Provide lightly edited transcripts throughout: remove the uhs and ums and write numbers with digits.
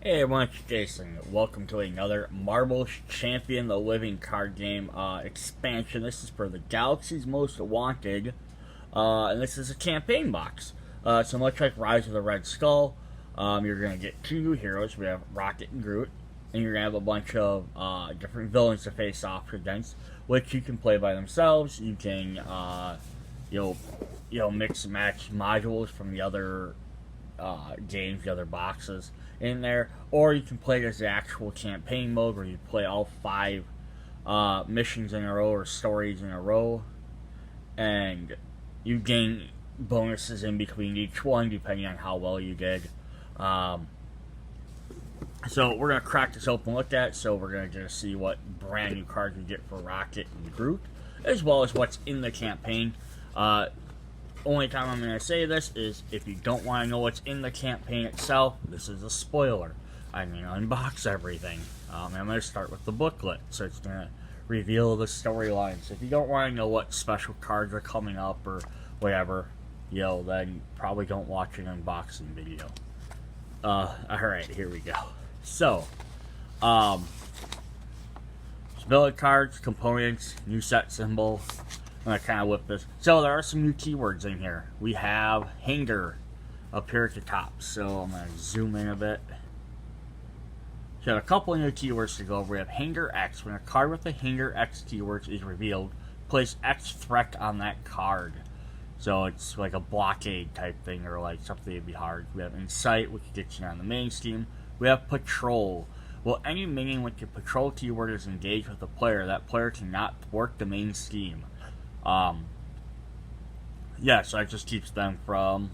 Hey everyone, it's Jason. Welcome to another Marvel Champion the Living card game expansion. This is for the Galaxy's Most Wanted, and this is a campaign box. So much like Rise of the Red Skull, you're going to get two new heroes. We have Rocket and Groot, and you're going to have a bunch of different villains to face off against, which you can play by themselves. You can, mix and match modules from the other games, the other boxes in there, or you can play it as the actual campaign mode where you play all 5 missions in a row or stories in a row, and you gain bonuses in between each one depending on how well you did. So we're going to crack this open and look at it. So we're going to just see what brand new cards we get for Rocket and Groot, as well as what's in the campaign. Only time I'm going to say this is if you don't want to know what's in the campaign itself, this is a spoiler. I'm going to unbox everything. I'm going to start with the booklet, so it's going to reveal the storylines. If you don't want to know what special cards are coming up or whatever, then probably don't watch an unboxing video. Alright, here we go. So, villain cards, components, new set symbol. I'm going to kind of whip this. So there are some new keywords in here. We have hanger up here at the top. So I'm going to zoom in a bit. So a couple of new keywords to go over. We have hanger X. When a card with the hanger X keywords is revealed, place X threat on that card. So it's like a blockade type thing, or like something that'd be hard. We have insight, which gets you on the main scheme. We have patrol. Well, any minion with the patrol keyword is engaged with a player, that player cannot thwart the main scheme. So that just keeps them from,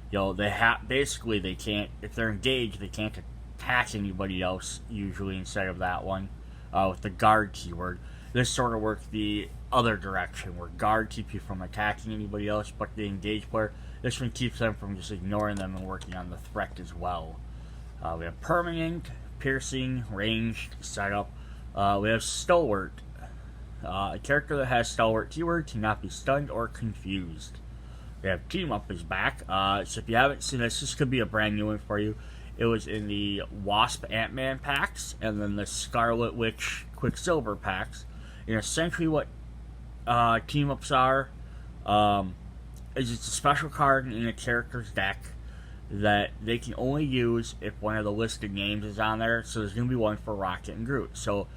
basically they can't, if they're engaged, they can't attack anybody else, usually, instead of that one, with the guard keyword. This sort of works the other direction, where guard keeps you from attacking anybody else, but the engaged player, this one keeps them from just ignoring them and working on the threat as well. We have permanent, piercing, ranged, setup. We have stalwart. A character that has stalwart keyword cannot be stunned or confused. We have team up is back. So if you haven't seen this could be a brand new one for you. It was in the Wasp Ant-Man packs, and then the Scarlet Witch Quicksilver packs. And essentially what team ups are is it's a special card in a character's deck that they can only use if one of the listed names is on there. So there's going to be one for Rocket and Groot. So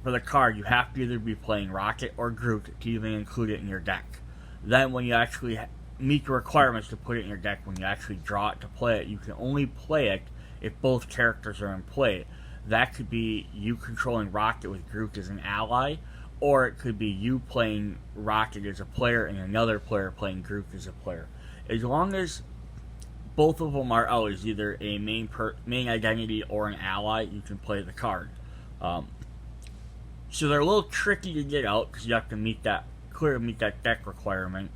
for the card, you have to either be playing Rocket or Groot to even include it in your deck. Then when you actually meet the requirements to put it in your deck, when you actually draw it to play it, you can only play it if both characters are in play. That could be you controlling Rocket with Groot as an ally, or it could be you playing Rocket as a player and another player playing Groot as a player. As long as both of them are out as either a main identity or an ally, you can play the card. So they're a little tricky to get out because you have to meet that deck requirement,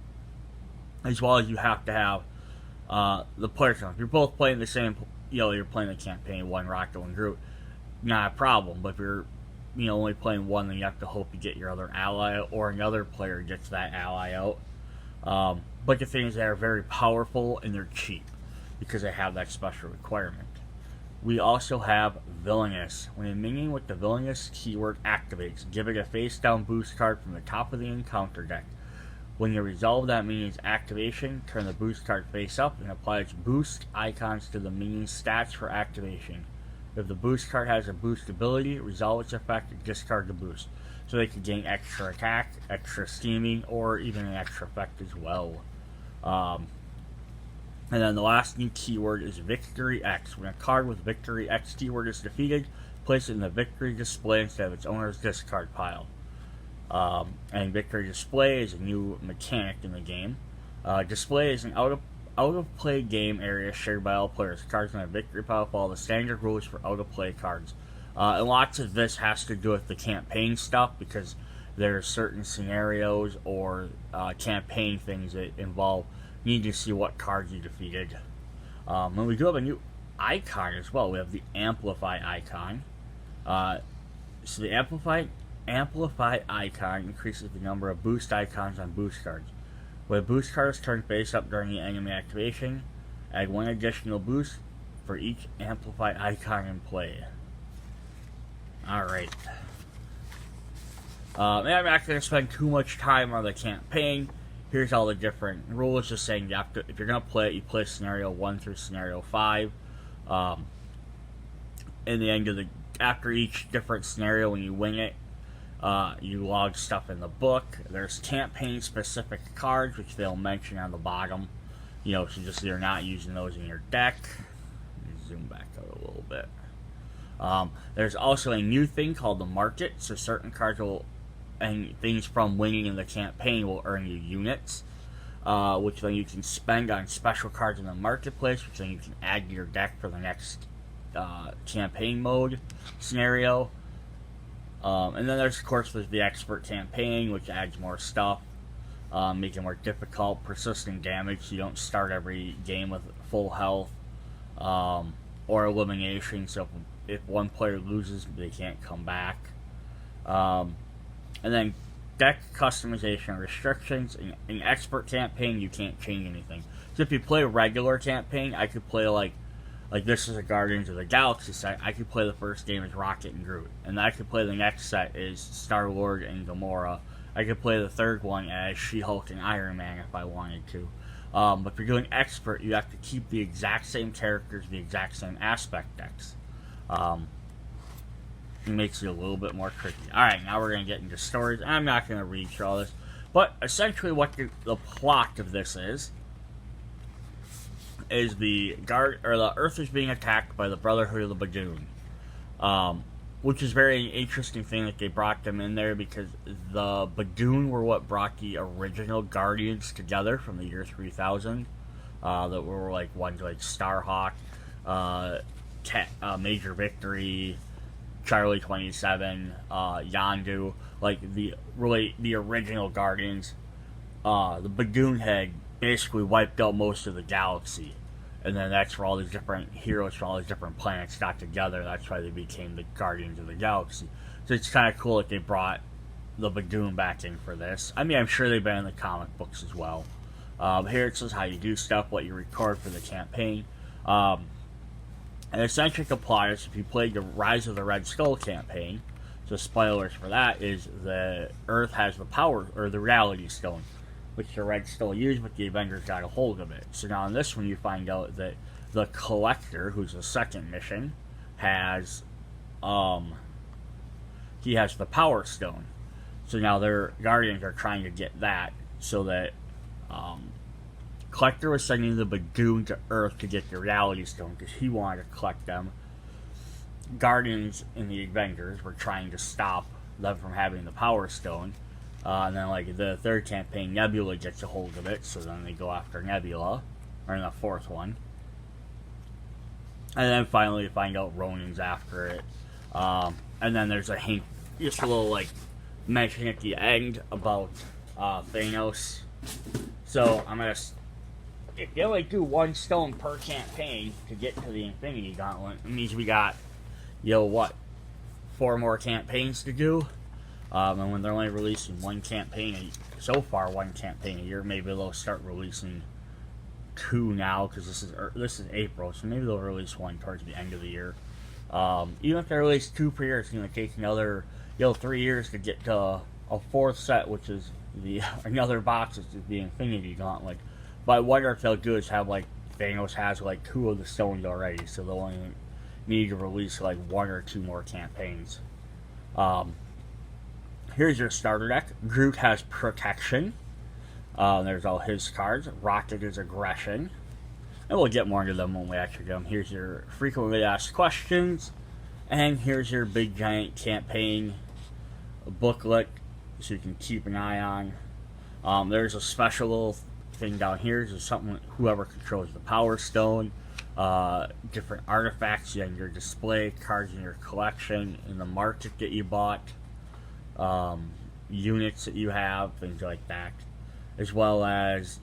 as well as you have to have the player count. If you're both playing the same, you're playing the campaign, one Rocket, one Groot, not a problem. But if you're only playing one, then you have to hope you get your other ally or another player gets that ally out. But the thing is, they are very powerful and they're cheap because they have that special requirement. We also have Villainous. When a minion with the Villainous keyword activates, give it a face-down boost card from the top of the encounter deck. When you resolve that minion's activation, turn the boost card face up and apply its boost icons to the minion's stats for activation. If the boost card has a boost ability, resolve its effect and discard the boost. So they can gain extra attack, extra scheming, or even an extra effect as well. And then the last new keyword is Victory X. When a card with Victory X keyword is defeated, place it in the Victory Display instead of its owner's discard pile. And Victory Display is a new mechanic in the game. Display is an out-of-play game area shared by all players. Cards in a Victory pile follow the standard rules for out-of-play cards. And lots of this has to do with the campaign stuff, because there are certain scenarios or campaign things that involve need to see what cards you defeated. And we do have a new icon as well. We have the Amplify icon. So the Amplify icon increases the number of boost icons on boost cards. When a boost card is turned face up during the enemy activation, add one additional boost for each amplified icon in play. Alright. I'm not going to spend too much time on the campaign. Here's all the different rules. Just saying, you have to, if you're going to play it, you play scenario 1 through scenario 5. In the end of the, after each different scenario, when you win it, you log stuff in the book. There's campaign-specific cards, which they'll mention on the bottom. You know, so just so you're not using those in your deck. Let me zoom back out a little bit. There's also a new thing called the market. So certain cards will, and things from winning in the campaign will earn you units, which then you can spend on special cards in the marketplace, which then you can add to your deck for the next campaign mode scenario. And then there's, of course, there's the expert campaign, which adds more stuff, make it more difficult, persistent damage, so you don't start every game with full health, or elimination, so if one player loses, they can't come back. And then deck customization restrictions. In expert campaign, you can't change anything. So if you play a regular campaign, I could play like this is a Guardians of the Galaxy set. I could play the first game as Rocket and Groot, and I could play the next set as Star-Lord and Gamora. I could play the third one as She-Hulk and Iron Man if I wanted to. But if you're doing expert, you have to keep the exact same characters, the exact same aspect decks. It makes it a little bit more tricky. Alright, now we're going to get into stories. I'm not going to read through all this. But essentially what the plot of this is the Earth is being attacked by the Brotherhood of the Badoon. Which is a very interesting thing that they brought them in there, because the Badoon were what brought the original Guardians together from the year 3000. That were like ones like Starhawk, Major Victory, Charlie 27, Yondu, like the original Guardians. The Badoon had basically wiped out most of the galaxy, and then that's where all these different heroes from all these different planets got together. That's why they became the Guardians of the Galaxy. So it's kind of cool that they brought the Badoon back in for this. I mean, I'm sure they've been in the comic books as well. Here it says how you do stuff, what you record for the campaign. And essentially applies if you played the Rise of the Red Skull campaign. So spoilers for that is the Earth has the power, or the Reality Stone, which the Red Skull used, but the Avengers got a hold of it. So now in this one you find out that the Collector, who's the second mission, has he has the Power Stone. So now their Guardians are trying to get that, so that Collector was sending the Badoon to Earth to get the Reality Stone because he wanted to collect them. Guardians and the Avengers were trying to stop them from having the Power Stone. And then, like, the third campaign, Nebula gets a hold of it, so then they go after Nebula, or in the fourth one. And then finally you find out Ronin's after it. And then there's a hint, just a little, like, mention at the end about Thanos. So, I'm gonna... If you only do one stone per campaign to get to the Infinity Gauntlet, it means we got, 4 more campaigns to do? And when they're only releasing one campaign, so far one campaign a year, maybe they'll start releasing 2 now, because this is April, so maybe they'll release 1 towards the end of the year. Even if they release 2 per year, it's going to take another 3 years to get to a 4th set, which is another box, which is the Infinity Gauntlet. But what if they'll do is have, like, Thanos has, like, 2 of the stones already, so they'll only need to release, like, 1 or 2 more campaigns. Here's your starter deck. Groot has Protection. There's all his cards. Rocket is Aggression. And we'll get more into them when we actually get them. Here's your frequently asked questions. And here's your big giant campaign booklet, so you can keep an eye on. There's a special little thing down here. There's something, whoever controls the Power Stone. Different artifacts in your display, cards in your collection, in the market that you bought. Units that you have, things like that, as well as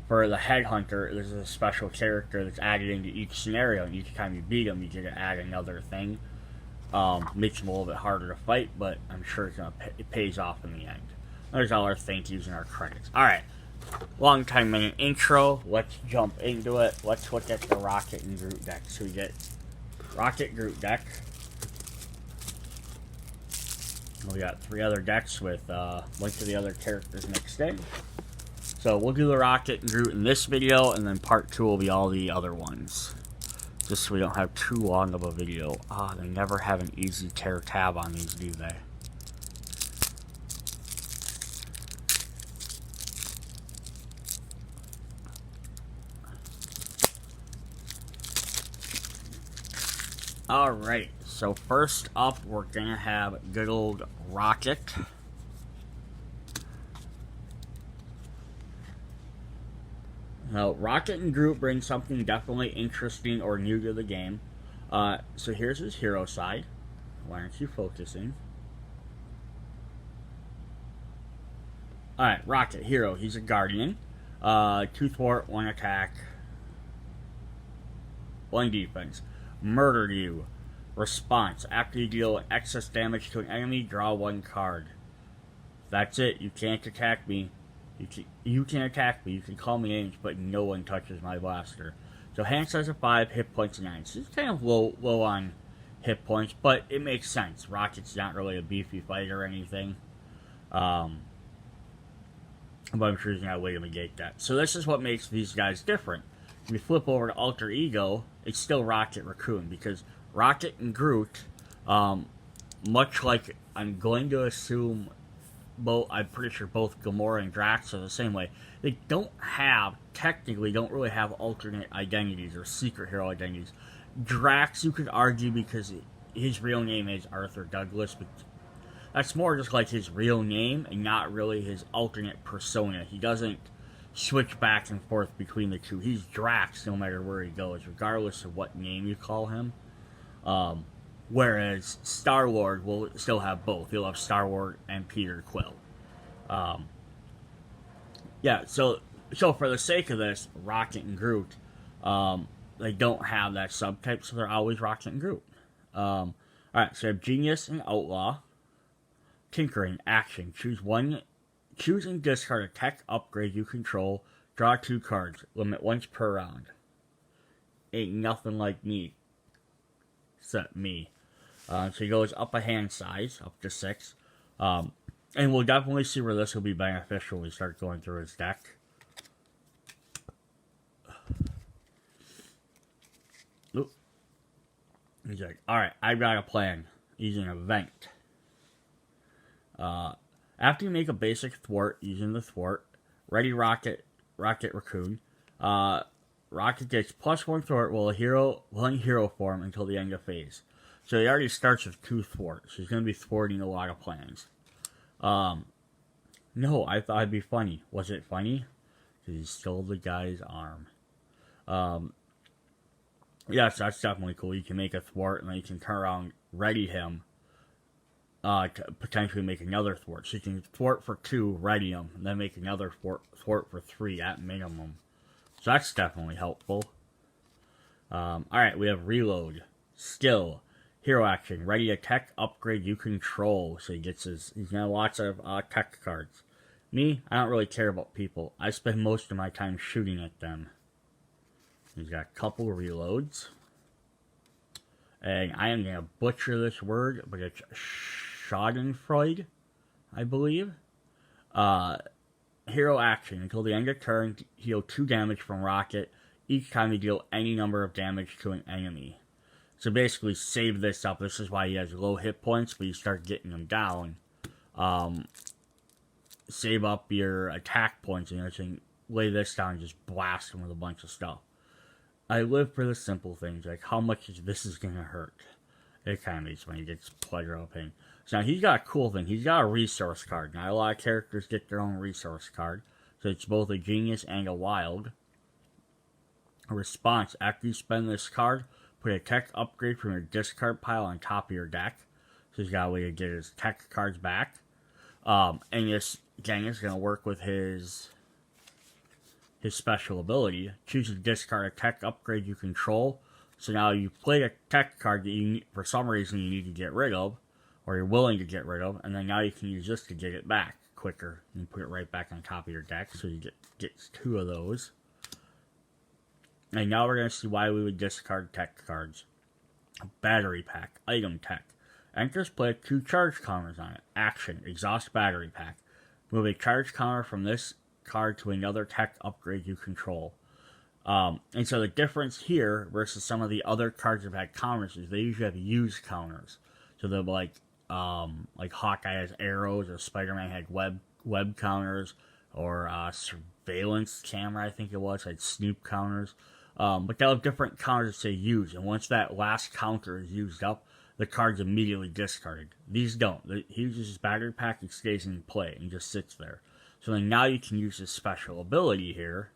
for the Headhunter, there's a special character that's added into each scenario, and each time you beat him, you get to add another thing. Makes him a little bit harder to fight, but I'm sure it pays off in the end. There's all our thank yous and our credits. Alright, long time minute intro. Let's jump into it. Let's look at the Rocket and Groot deck. So we get Rocket Groot deck. We got 3 other decks with a bunch of the other characters mixed in. So we'll do the Rocket and Groot in this video, and then part 2 will be all the other ones. Just so we don't have too long of a video. They never have an easy tear tab on these, do they? Alright, so first up, we're gonna have good old Rocket. Now, Rocket and Groot bring something definitely interesting or new to the game. So here's his hero side. Why aren't you focusing? Alright, Rocket, hero. He's a guardian. 2 thwart, 1 attack, 1 defense. Murder you. Response. After you deal excess damage to an enemy, draw 1 card. That's it. You can't attack me. You can attack me. You can call me names, but no one touches my blaster. So hand size of 5, hit points 9. So it's kind of low on hit points, but it makes sense. Rocket's not really a beefy fighter or anything. But I'm sure he's got a way to negate that. So this is what makes these guys different. If we flip over to Alter Ego, it's still Rocket Raccoon, because Rocket and Groot, much like I'm going to assume I'm pretty sure both Gamora and Drax are the same way, they technically don't really have alternate identities or secret hero identities. Drax, you could argue, because his real name is Arthur Douglas, but that's more just like his real name and not really his alternate persona. He doesn't switch back and forth between the two. He's Drax no matter where he goes, regardless of what name you call him. Whereas Star-Lord will still have both. He'll have Star-Lord and Peter Quill. Yeah, so for the sake of this, Rocket and Groot, they don't have that subtype, so they're always Rocket and Groot. Alright, so I have Genius and Outlaw. Tinkering, action. Choose and discard a tech upgrade you control. Draw 2 cards. Limit once per round. Ain't nothing like me. Except me. So he goes up a hand size, up to 6. And we'll definitely see where this will be beneficial when we start going through his deck. Oop. He's like, alright, I've got a plan. He's an event. After you make a basic thwart using the thwart, ready Rocket Raccoon, Rocket gets +1 thwart while in hero form until the end of phase. So he already starts with 2 thwarts. So he's going to be thwarting a lot of plans. No, I thought it'd be funny. Was it funny? Because he stole the guy's arm. Yes, that's definitely cool. You can make a thwart and then you can turn around, ready him, to potentially make another thwart. So you can thwart for 2, ready him, and then make another thwart for 3 at minimum. So that's definitely helpful. Alright, we have Reload. Skill. Hero action. Ready a tech upgrade you control. So he's got lots of tech cards. Me, I don't really care about people. I spend most of my time shooting at them. He's got a couple reloads. And I am going to butcher this word, but it's Schadenfreude, I believe. Hero action. Until the end of turn, heal 2 damage from Rocket each time you deal any number of damage to an enemy. So basically, save this up. This is why he has low hit points, but you start getting them down. Save up your attack points and everything. Lay this down and just blast him with a bunch of stuff. I live for the simple things, like how much this is going to hurt. It kind of makes me get pleasure out of pain. So now he's got a cool thing. He's got a resource card. Not a lot of characters get their own resource card. So it's both a genius and a wild. A response. After you spend this card, put a tech upgrade from your discard pile on top of your deck. So he's got a way to get his tech cards back. And this, again, is going to work with his special ability. Choose to discard a tech upgrade you control. So now you played a tech card that you for some reason you need to get rid of, or you're willing to get rid of, and then now you can use this to get it back. quicker. You put it right back on top of your deck, so you get 2 of those. And now we're going to see why we would discard tech cards. Battery pack, item tech. Enters play 2 charge counters on it. Action, exhaust battery pack. Move a charge counter from this card to another tech upgrade you control. And so the difference here versus some of the other cards that have had counters is they usually have used counters. So they're like Hawkeye has arrows, or Spider-Man had web counters, or surveillance camera, I think it was, had snoop counters. But they'll have different counters they use, and once that last counter is used up, the card's immediately discarded. These don't. He uses his battery pack, it stays in play, and just sits there. So then now you can use this special ability here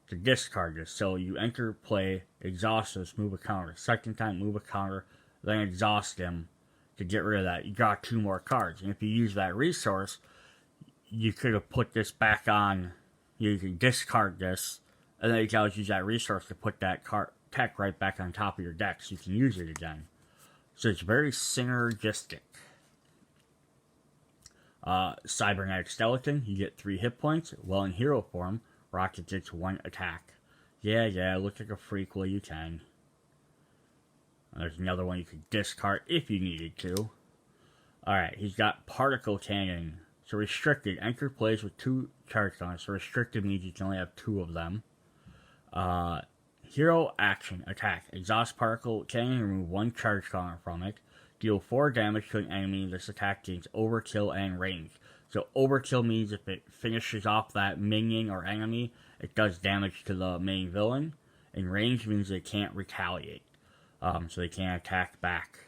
to discard this. So you enter play, exhaust this, move a counter. Second time, move a counter, then exhaust him to get rid of that. You got 2 more cards. And if you use that resource, you could have put this back on. You can discard this, and then you can always use that resource to put that tech right back on top of your deck so you can use it again. So it's very synergistic. Cybernetic Skeleton, you get 3 hit points. Well, in hero form, Rocket gets 1 attack. Yeah, look like a freak while you can. There's another one you could discard if you needed to. Alright, he's got Particle Cannon. So restricted, enter plays with 2 charge counters. So restricted means you can only have 2 of them. Hero action, attack. Exhaust Particle Cannon, remove 1 charge counter from it. Deal 4 damage to an enemy. This attack gains overkill and range. So overkill means if it finishes off that minion or enemy, it does damage to the main villain. And range means they can't retaliate. So they can't attack back,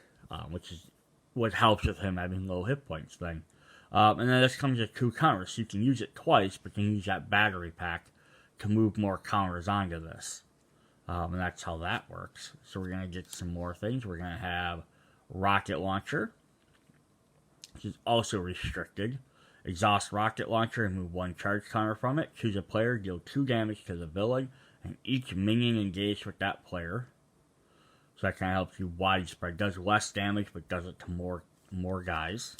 which is what helps with him having low hit points then. And then this comes with 2 counters. So you can use it twice, but you can use that battery pack to move more counters onto this. And that's how that works. So we're going to get some more things. We're going to have Rocket Launcher, which is also restricted. Exhaust Rocket Launcher and move 1 charge counter from it. Choose a player, deal 2 damage to the villain, and each minion engaged with that player. So that kind of helps you widespread. Does less damage, but does it to more guys.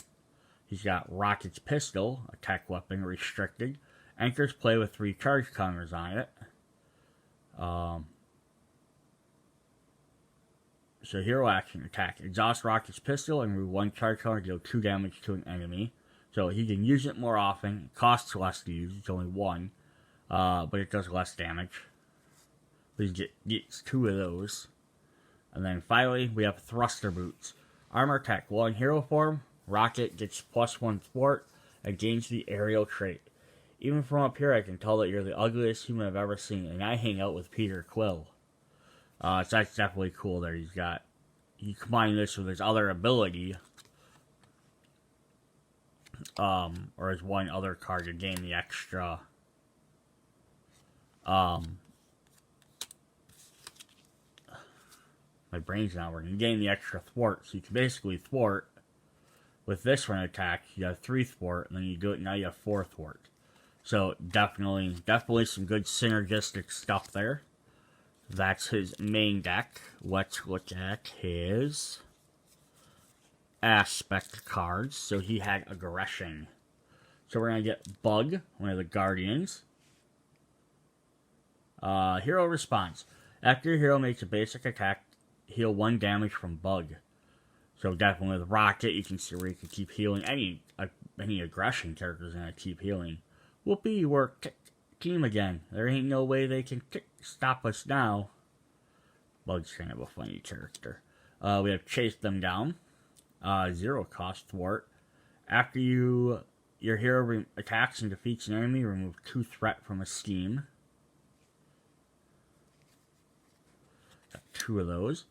He's got Rocket's Pistol, attack weapon, restricted. Enters play with 3 charge counters on it. So hero action, attack. Exhaust Rocket's Pistol and remove 1 charge counter, deal 2 damage to an enemy. So he can use it more often. It costs less to use. It's only 1. But it does less damage. He gets 2 of those. And then finally, we have Thruster Boots. Armor Tech. While in hero form, Rocket gets +1 thwart and gains the aerial trait. Even from up here, I can tell that you're the ugliest human I've ever seen, and I hang out with Peter Quill. So that's definitely cool there. You combine this with his other ability, or his one other card to gain the extra, my brain's not working. You gain the extra thwart, so you can basically thwart. With this one attack, you have 3 thwart, and then you do it, now you have 4 thwart. So definitely some good synergistic stuff there. That's his main deck. Let's look at his aspect cards. So he had Aggression. So we're going to get Bug, one of the Guardians. Hero Response. After your hero makes a basic attack, heal 1 damage from Bug. So definitely with Rocket, you can see where you can keep healing. Any Aggression character is going to keep healing. Whoopee, we're team again. There ain't no way they can stop us now. Bug's kind of a funny character. We have Chase Them Down. 0 cost thwart. After your hero attacks and defeats an enemy, remove 2 threat from a scheme. Got 2 of those.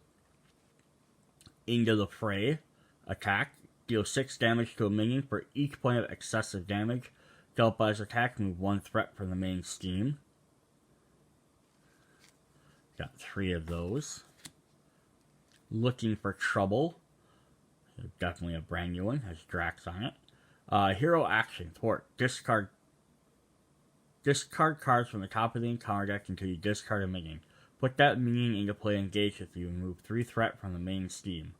Into the Fray. Attack. Deal 6 damage to a minion for each point of excessive damage. Dealt by his attack, remove 1 threat from the main scheme. Got 3 of those. Looking for Trouble. Definitely a brand new one. Has Drax on it. Hero Action. Thwart. Discard cards from the top of the encounter deck until you discard a minion. Put that minion into play engaged with you and remove 3 threat from the main scheme.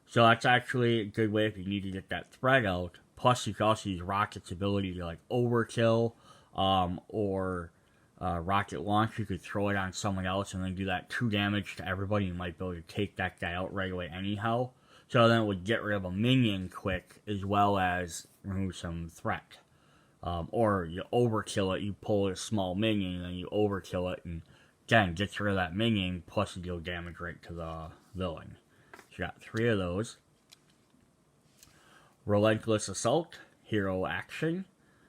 So that's actually a good way if you need to get that threat out. Plus, you can also use Rocket's ability to like overkill, or rocket launch. You could throw it on someone else and then do that 2 damage to everybody. You might be able to take that guy out right away anyhow. So then it would get rid of a minion quick as well as remove some threat. Or you overkill it, you pull a small minion and then you overkill it and again gets rid of that minion plus you deal damage right to the villain. So you got 3 of those. Relentless Assault, hero action.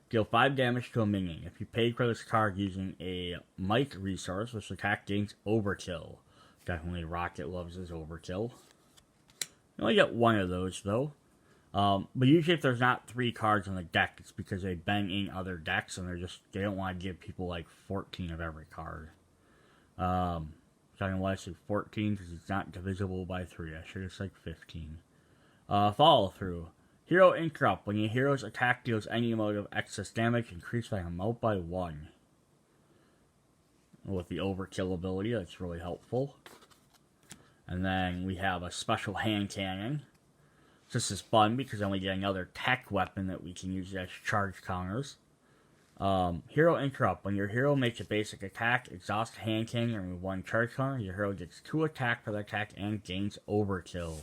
Deal 5 damage to a minion. If you paid for this card using a might resource, this attack gains overkill. Definitely Rocket loves his overkill. You only get 1 of those though. But usually if there's not 3 cards on the deck, it's because they've been in other decks and they don't want to give people like 14 of every card. So I didn't want to say 14 because it's not divisible by 3. I should have said 15. Follow through. Hero Interrupt. When your hero's attack deals any amount of excess damage, increase that amount by 1. With the overkill ability, that's really helpful. And then we have a special hand cannon. This is fun because then we get another tech weapon that we can use as charge counters. Hero Interrupt. When your hero makes a basic attack, exhaust hand cannon and remove 1 charge counter, your hero gets 2 attack for the attack and gains overkill.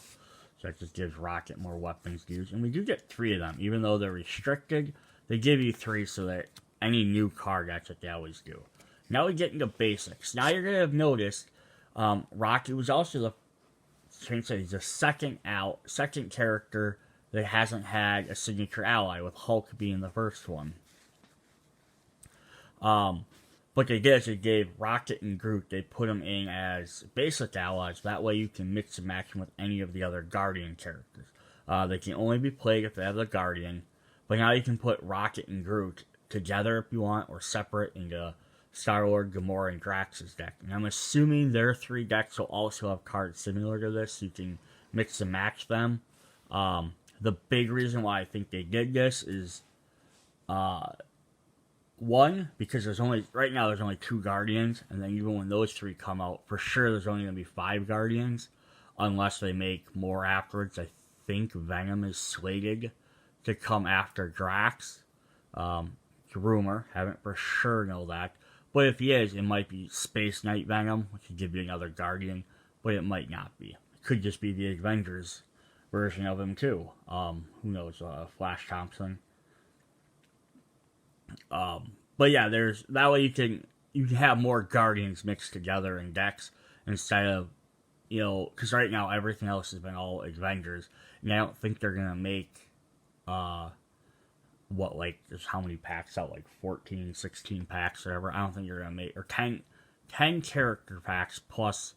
So that just gives Rocket more weapons to use. And we do get 3 of them. Even though they're restricted, they give you 3 so that any new card, that's what they always do. Now we get into basics. Now you're going to have noticed Rocket was also he's the second character that hasn't had a signature ally, with Hulk being the first one. What they did is they gave Rocket and Groot, they put them in as basic allies. That way you can mix and match them with any of the other Guardian characters. They can only be played if they have the Guardian. But now you can put Rocket and Groot together if you want, or separate into Star-Lord, Gamora, and Drax's deck. And I'm assuming their 3 decks will also have cards similar to this, so you can mix and match them. The big reason why I think they did this is, 1, because right now there's only 2 Guardians, and then even when those 3 come out, for sure there's only going to be 5 Guardians, unless they make more afterwards. I think Venom is slated to come after Drax. It's a rumor, haven't for sure know that. But if he is, it might be Space Knight Venom, which would give you another Guardian, but it might not be. It could just be the Avengers version of him too. Who knows, Flash Thompson. But yeah, that way you can have more Guardians mixed together in decks instead of, because right now everything else has been all Avengers, and I don't think they're gonna make there's how many packs out, like 14, 16 packs, whatever. I don't think you're gonna make, or 10 character packs plus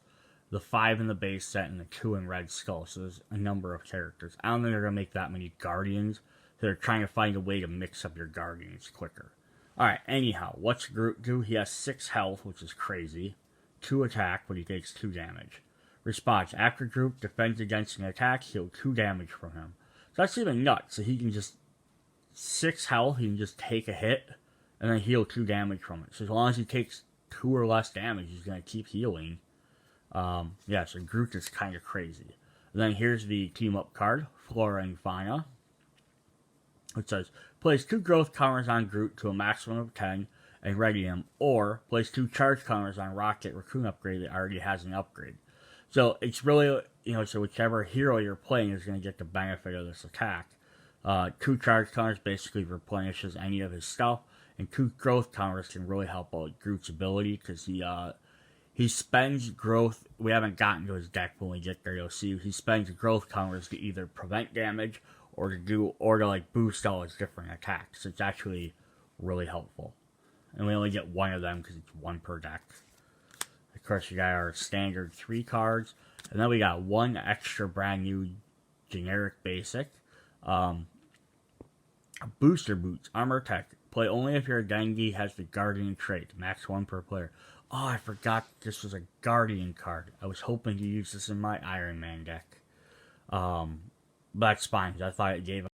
the 5 in the base set and the 2 in Red Skull. So there's a number of characters. I don't think they're gonna make that many Guardians. So they're trying to find a way to mix up your Guardians quicker. Alright, anyhow, what's Groot do? He has 6 health, which is crazy. 2 attack, but he takes 2 damage. Response: after Groot defends against an attack, heal 2 damage from him. So that's even nuts. So he can just 6 health, he can just take a hit and then heal 2 damage from it. So as long as he takes 2 or less damage, he's going to keep healing. Yeah, so Groot is kind of crazy. And then here's the team up card, Flora and Fauna. It says, place 2 growth counters on Groot to a maximum of 10 and ready him, or place 2 charge counters on Rocket Raccoon upgrade that already has an upgrade. So it's really, so whichever hero you're playing is going to get the benefit of this attack. 2 charge counters basically replenishes any of his stuff, and 2 growth counters can really help out Groot's ability, because he spends growth. We haven't gotten to his deck. When we get there, you'll see he spends growth counters to either prevent damage or to boost all his different attacks. It's actually really helpful, and we only get 1 of them because it's 1 per deck. Of course, we got our standard 3 cards, and then we got 1 extra brand new generic basic. Booster Boots, Armor Tech. Play only if your identity has the Guardian trait. Max 1 per player. Oh, I forgot this was a Guardian card. I was hoping to use this in my Iron Man deck. But that's fine, because I thought it gave